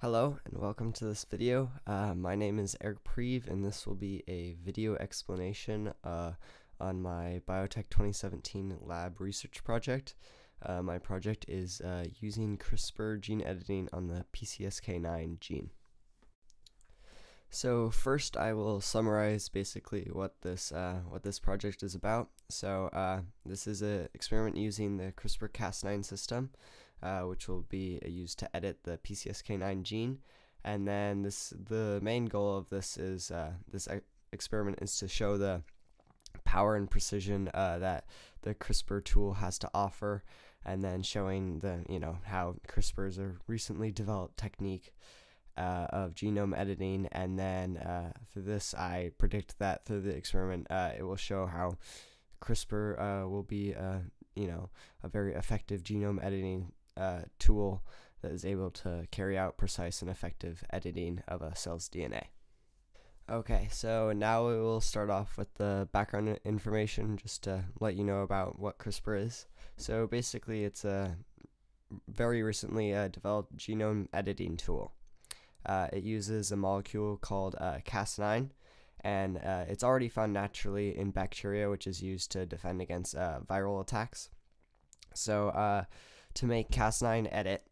Hello and welcome to this video. My name is Aric Prieve and this will be a video explanation on my Biotech 2017 lab research project. My project is using CRISPR gene editing on the PCSK9 gene. So first I will summarize basically what this project is about. So this is an experiment using the CRISPR-Cas9 system, which will be used to edit the PCSK9 gene. And then the main goal of this is experiment is to show the power and precision that the CRISPR tool has to offer, and then showing how CRISPR is a recently developed technique of genome editing. And then through this, I predict that through the experiment, it will show how CRISPR will be a very effective genome editing tool that is able to carry out precise and effective editing of a cell's DNA. Okay, so now we will start off with the background information just to let you know about what CRISPR is. So basically, it's a very recently developed genome editing tool. It uses a molecule called Cas9, and it's already found naturally in bacteria, which is used to defend against viral attacks. So to make Cas9 edit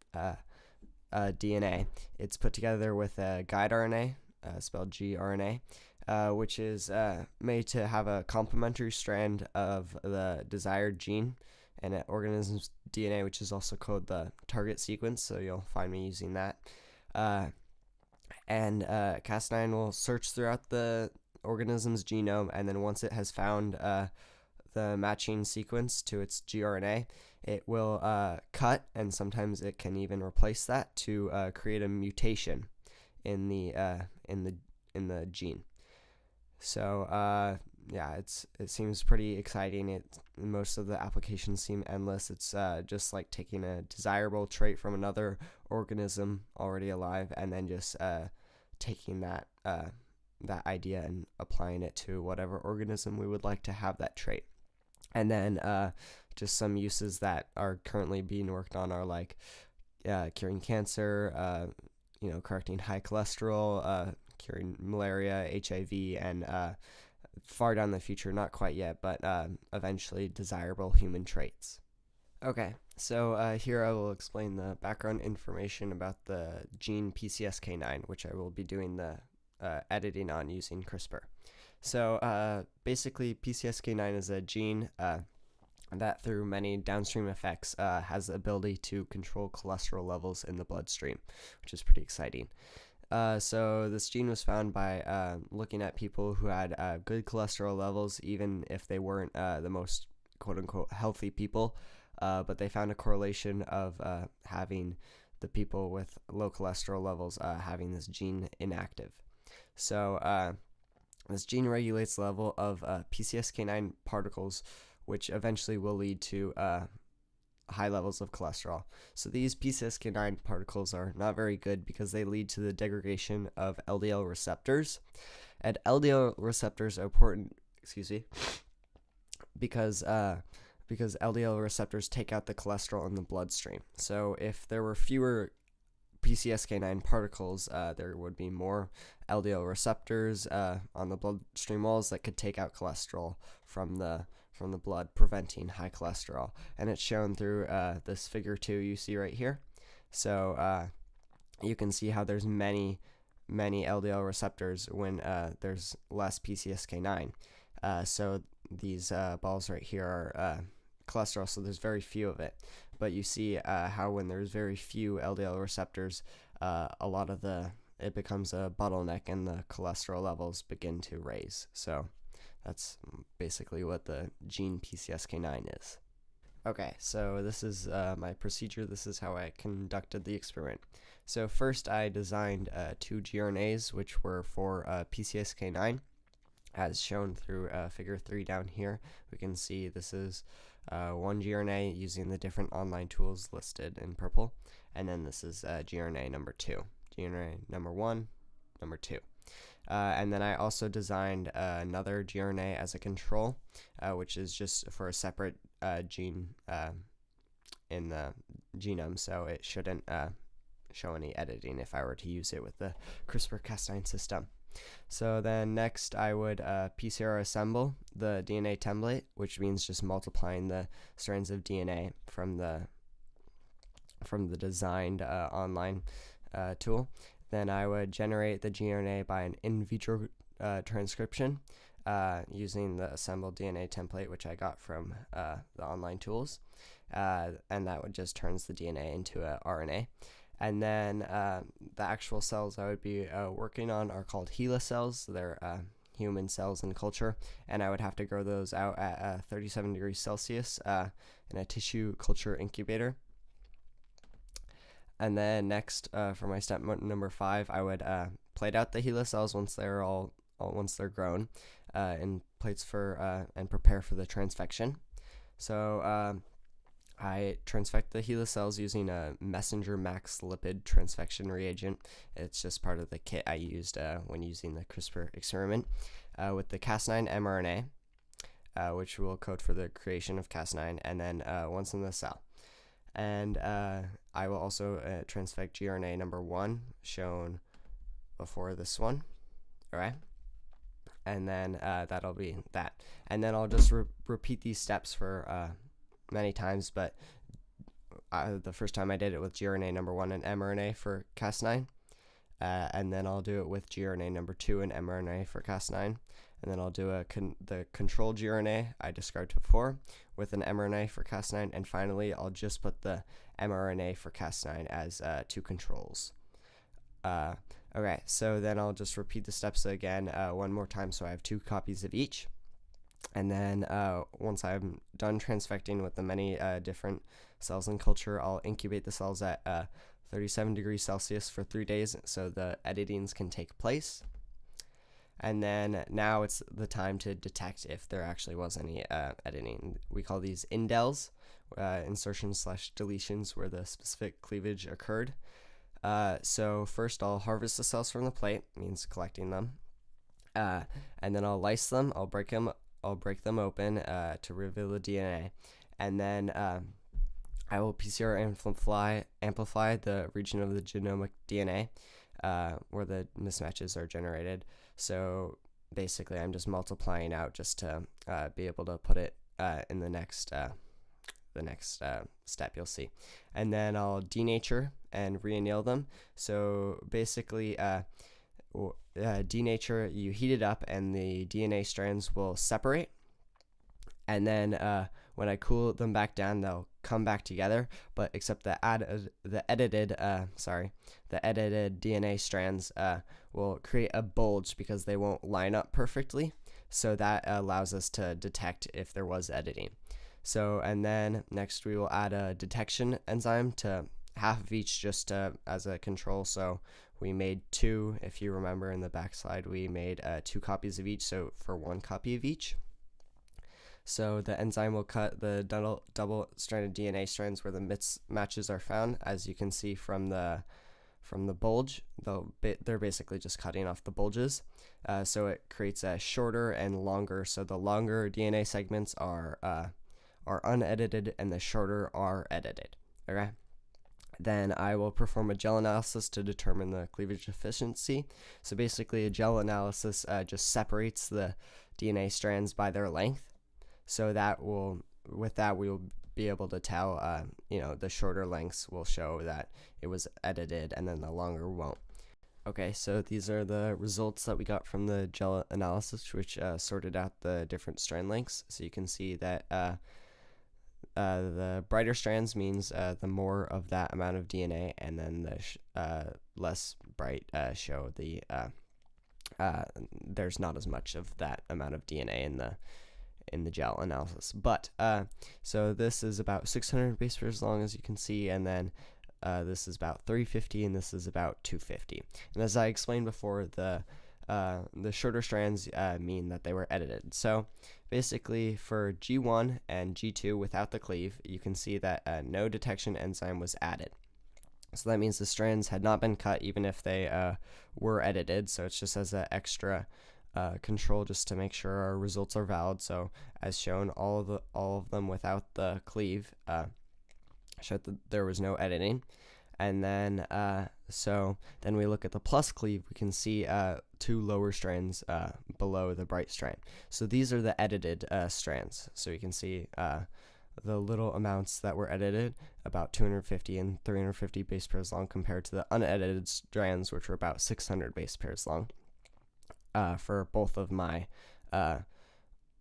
DNA, it's put together with a guide RNA, spelled gRNA, which is made to have a complementary strand of the desired gene and an organism's DNA, which is also called the target sequence, so you'll find me using that. And Cas9 will search throughout the organism's genome, and then once it has found the matching sequence to its gRNA, it will cut, and sometimes it can even replace that to create a mutation in the gene. So yeah, it seems pretty exciting. Most of the applications seem endless. It's just like taking a desirable trait from another organism already alive, and then just taking that idea and applying it to whatever organism we would like to have that trait. And then just some uses that are currently being worked on are like curing cancer, correcting high cholesterol, curing malaria, HIV, and far down the future, not quite yet, but eventually desirable human traits. Okay, so here I will explain the background information about the gene PCSK9, which I will be doing the editing on using CRISPR. So basically, PCSK9 is a gene that through many downstream effects has the ability to control cholesterol levels in the bloodstream, which is pretty exciting. So this gene was found by looking at people who had good cholesterol levels, even if they weren't the most quote-unquote healthy people, but they found a correlation of having the people with low cholesterol levels having this gene inactive. So this gene regulates the level of PCSK9 particles, which eventually will lead to high levels of cholesterol. So these PCSK9 particles are not very good because they lead to the degradation of LDL receptors. And LDL receptors are important, because LDL receptors take out the cholesterol in the bloodstream. So if there were fewer PCSK9 particles, there would be more LDL receptors on the bloodstream walls that could take out cholesterol from the blood, preventing high cholesterol. And it's shown through this figure 2 you see right here. So you can see how there's many LDL receptors when there's less PCSK9. So these balls right here are cholesterol, so there's very few of it. But you see how when there's very few LDL receptors, it becomes a bottleneck and the cholesterol levels begin to raise. So that's basically what the gene PCSK9 is. Okay, so this is my procedure. This is how I conducted the experiment. So first I designed 2 gRNAs, which were for PCSK9. As shown through figure 3 down here, we can see this is one gRNA using the different online tools listed in purple, and then this is gRNA number 2, gRNA number 1, number 2. And then I also designed another gRNA as a control, which is just for a separate gene in the genome, so it shouldn't show any editing if I were to use it with the CRISPR-Cas9 system. So then next I would PCR assemble the DNA template, which means just multiplying the strands of DNA from the designed online tool. Then I would generate the gRNA by an in vitro transcription using the assembled DNA template, which I got from the online tools, and that would just turns the DNA into a RNA. And then the actual cells I would be working on are called HeLa cells. They're human cells in culture, and I would have to grow those out at 37 degrees Celsius in a tissue culture incubator. And then next, for my step number 5, I would plate out the HeLa cells once they're grown in plates for and prepare for the transfection. So I transfect the HeLa cells using a messenger max lipid transfection reagent. It's just part of the kit I used when using the CRISPR experiment with the Cas9 mRNA, which will code for the creation of Cas9, and then once in the cell. And I will also transfect gRNA number 1, shown before this one. All right. And then that'll be that. And then I'll just repeat these steps for many times, but the first time I did it with gRNA number 1 and mRNA for Cas9, and then I'll do it with gRNA number 2 and mRNA for Cas9, and then I'll do the control gRNA I described before with an mRNA for Cas9, and finally I'll just put the mRNA for Cas9 as 2 controls. Okay, so then I'll just repeat the steps again one more time, so I have 2 copies of each. And then once I'm done transfecting with the many different cells in culture, I'll incubate the cells at 37 degrees Celsius for 3 days so the editings can take place. And then now it's the time to detect if there actually was any editing. We call these indels, insertions/deletions where the specific cleavage occurred. So first I'll harvest the cells from the plate, means collecting them, and then I'll lyse them. I'll break them open to reveal the DNA, and then I will PCR amplify the region of the genomic DNA where the mismatches are generated. So basically, I'm just multiplying out just to be able to put it in the next step you'll see. And then I'll denature and reanneal them. So basically, denature, you heat it up and the DNA strands will separate, and then when I cool them back down, they'll come back together, but except the edited DNA strands will create a bulge because they won't line up perfectly, so that allows us to detect if there was editing. So, and then next we will add a detection enzyme to half of each just as a control. So we made 2, if you remember in the back slide, we made 2 copies of each, so for 1 copy of each. So the enzyme will cut the double-stranded DNA strands where the mismatches are found, as you can see from the bulge. They're basically just cutting off the bulges. So it creates a shorter and longer. So the longer DNA segments are unedited and the shorter are edited. Okay. Then I will perform a gel analysis to determine the cleavage efficiency. So basically a gel analysis just separates the DNA strands by their length. So with that we will be able to tell, the shorter lengths will show that it was edited and then the longer won't. Okay, so these are the results that we got from the gel analysis, which sorted out the different strand lengths. So you can see that the brighter strands means the more of that amount of DNA, and then the less bright show there's not as much of that amount of DNA in the gel analysis. But so this is about 600 base pairs long, as you can see, and then this is about 350, and this is about 250. And as I explained before, the shorter strands mean that they were edited. So basically for G1 and G2 without the cleave, you can see that no detection enzyme was added. So that means the strands had not been cut even if they were edited. So it's just as an extra control just to make sure our results are valid. So as shown, all of them without the cleave showed that there was no editing. And then so then we look at the plus cleave, we can see 2 lower strands below the bright strand. So these are the edited strands. So you can see the little amounts that were edited, about 250 and 350 base pairs long, compared to the unedited strands, which were about 600 base pairs long, for both of my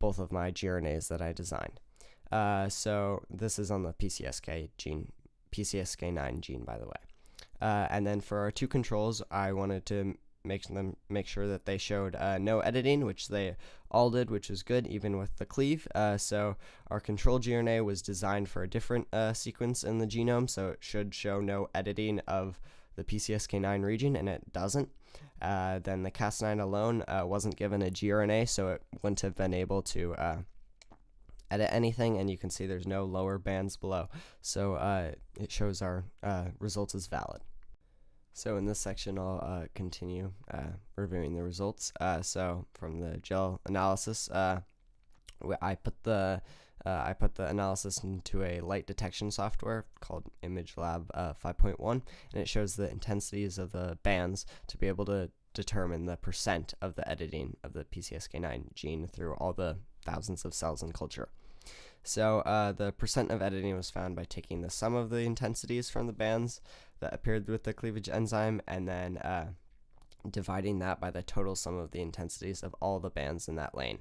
gRNAs that I designed. So this is on the PCSK9 gene, by the way. And then for our 2 controls, I wanted to make sure that they showed no editing, which they all did, which is good, even with the cleave. So our control gRNA was designed for a different sequence in the genome, so it should show no editing of the PCSK9 region, and it doesn't. Then the Cas9 alone wasn't given a gRNA, so it wouldn't have been able to edit anything, and you can see there's no lower bands below, so it shows our results as valid. So in this section, I'll continue reviewing the results. So from the gel analysis, I put the analysis into a light detection software called ImageLab 5.1, and it shows the intensities of the bands to be able to determine the percent of the editing of the PCSK9 gene through all the thousands of cells in culture. So the percent of editing was found by taking the sum of the intensities from the bands that appeared with the cleavage enzyme, and then dividing that by the total sum of the intensities of all the bands in that lane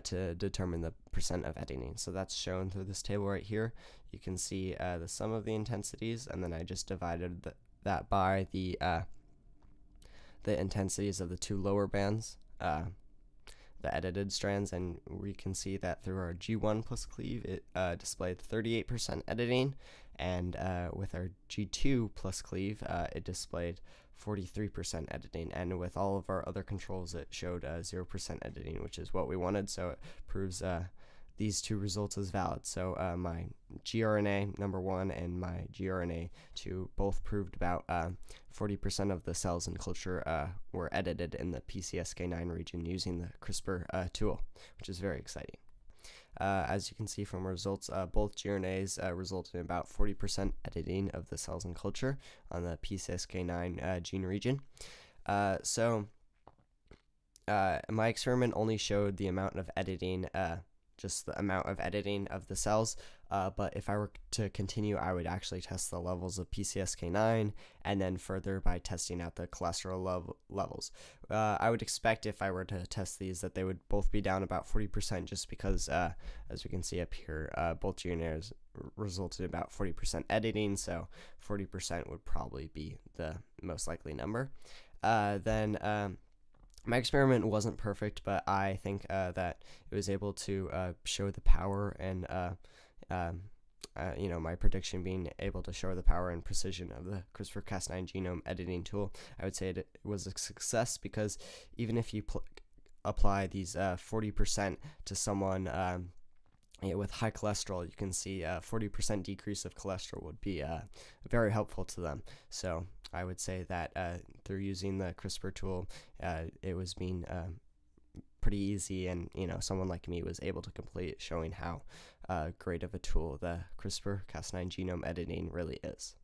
to determine the percent of editing. So that's shown through this table right here. You can see the sum of the intensities, and then I just divided that by the intensities of the 2 lower bands, the edited strands, and we can see that through our G1 plus cleave, it displayed 38% editing, and with our G2 plus cleave, it displayed 43% editing, and with all of our other controls, it showed 0% editing, which is what we wanted, so it proves these 2 results as valid. So my gRNA number 1 and my gRNA 2 both proved about 40% of the cells in culture were edited in the PCSK9 region using the CRISPR tool, which is very exciting. As you can see from results, both gRNAs resulted in about 40% editing of the cells in culture on the PCSK9 gene region. So my experiment only showed the amount of editing, just the amount of editing of the cells, but if I were to continue, I would actually test the levels of PCSK9 and then further by testing out the cholesterol levels. I would expect if I were to test these that they would both be down about 40%, just because as we can see up here, both gRNAs resulted in about 40% editing, so 40% would probably be the most likely number. My experiment wasn't perfect, but I think that it was able to show the power and, my prediction being able to show the power and precision of the CRISPR-Cas9 genome editing tool. I would say it was a success, because even if you apply these 40% to someone with high cholesterol, you can see a 40% decrease of cholesterol would be very helpful to them. So I would say that through using the CRISPR tool, it was being pretty easy, and someone like me was able to complete, showing how great of a tool the CRISPR-Cas9 genome editing really is.